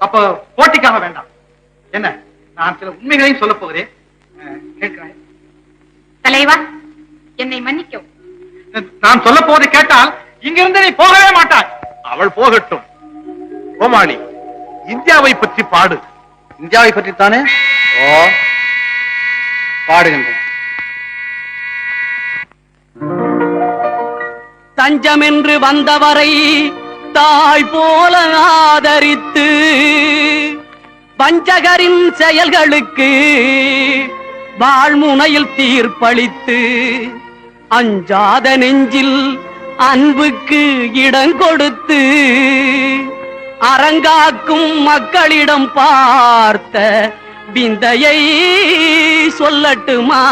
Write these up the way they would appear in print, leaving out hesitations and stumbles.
அப்ப போட்டிக்காக வேண்டாம். என்ன, நான் சில உண்மைகளையும் சொல்ல போகிறேன். கேட்கிறேன். தலைவா, என்னை மன்னிக்கவும். நான் சொல்ல போவதை கேட்டால் இங்கிருந்து நீ போகவே மாட்டாய். அவள் போகட்டும். கோமாளி, இந்தியாவை பற்றி பாடு. இந்தியாவை பற்றித்தானே? ஓ, பாடுகின்றேன். தஞ்சம் என்று வந்தவரை தாய் போல ஆதரித்து வஞ்சகரின் செயல்களுக்கு வாழ்முனையில் தீர்ப்பளித்து அஞ்சாத நெஞ்சில் அன்புக்கு இடம் கொடுத்து அரங்காக்கும் மக்களிடம் பார்த்த விந்தையை சொல்லட்டுமா?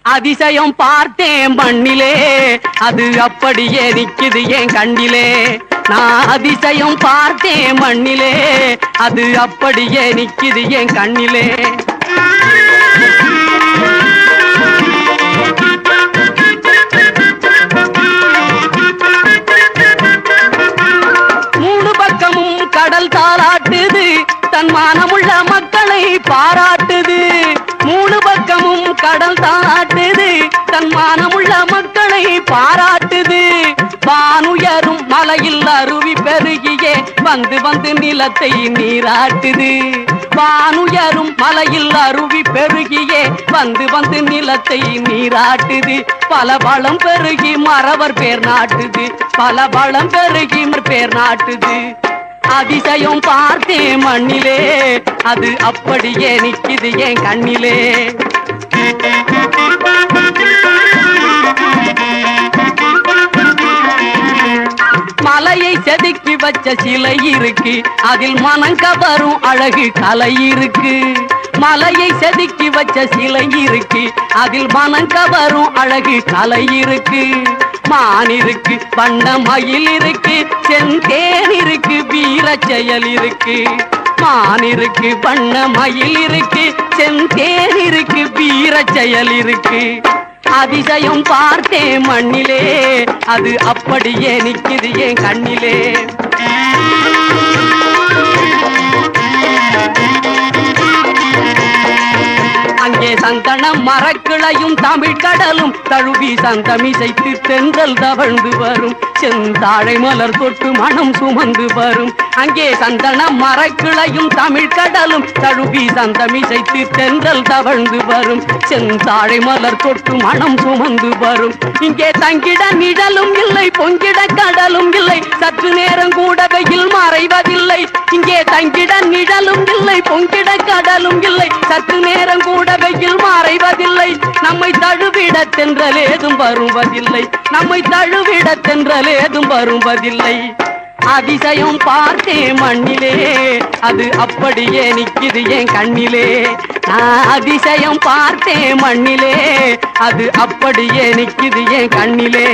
அதிசயம் பார்த்தேன் மண்ணிலே, அது அப்படியே நிக்குது என் கண்ணிலே. நான் அதிசயம் பார்த்தேன் மண்ணிலே, அது அப்படியே நிக்குது என் கண்ணிலே. மூணு பக்கமும் கடல் தாளாட்டுது, தன் மானமுள்ள மக்களை பாராட்டுது. மூணு பக்கமும் கடல் தாளாட்டுது, தன் மானமுள்ள மக்களை பாராட்டுது. வானுயரும் மலையில் அருவி பெருகியே வந்து வந்து நிலத்தை நீராட்டுது. வானுயரும் மலையில் அருவி பெருகியே வந்து வந்து நிலத்தை நீராட்டுது. பல வளம் பெருகி மறவர் பேர் நாட்டுது, பல வளம் பெருகி பேர் நாட்டுது. அதிசயம் பார்த்தேன் மண்ணிலே, அது அப்படியே நிக்குது என் கண்ணிலே. மலையை செதுக்கி வச்ச சிலை இருக்கு, அதில் மனம் கவரும் அழகு கலை இருக்கு. மலையை செதுக்கி வச்ச சிலை இருக்கு, அதில் மனம் கவரும் அழகு கலை இருக்கு. மான் இருக்கு, வண்ண மயில் இருக்கு, செந்தேன் இருக்கு, வீர செயல் இருக்கு. மான் இருக்கு, வண்ண மயில் இருக்கு, செந்தேன் இருக்கு, வீர செயல் இருக்கு. அதிசயம் பார்த்தேன் மண்ணிலே, அது அப்படியே நிக்குது என் கண்ணிலே. அங்கே சந்தன மரக்கிளையும் தமிழ் கடலும் தழுவி சந்தமிசைத்து தென்றல் தவழ்ந்து வரும். செந்தாழை மலர் தொட்டு மனம் சுமந்து வரும். அங்கே சந்தன மரக்கிளையும் தமிழ் கடலும் தழுவி சந்தமிசைத்து தென்றல் தவழ்ந்து வரும். செந்தாழை மலர் தொட்டு மனம் சுமந்து வரும். இங்கே தங்கிட நிழலும் இல்லை, பொங்கிட கடலும் இல்லை, சற்று நேரம் கூட வெயில் மறைவதில்லை. இங்கே தங்கிட நிழலும் இல்லை, பொங்கிட கடலும் இல்லை, சற்று நேரம் கூட வெயில் மறைவதில்லை. நம்மை தழுவிட தென்றல் ஏதும் வருவதில்லை, நம்மை தழுவிட தென்றல் ஏதும் வருவதில்லை. அதிசயம் பார்த்தேன் மண்ணிலே, அது அப்படியே நிக்குது என் கண்ணிலே. நான் அதிசயம் பார்த்தேன் மண்ணிலே, அது அப்படியே நிக்குது என் கண்ணிலே.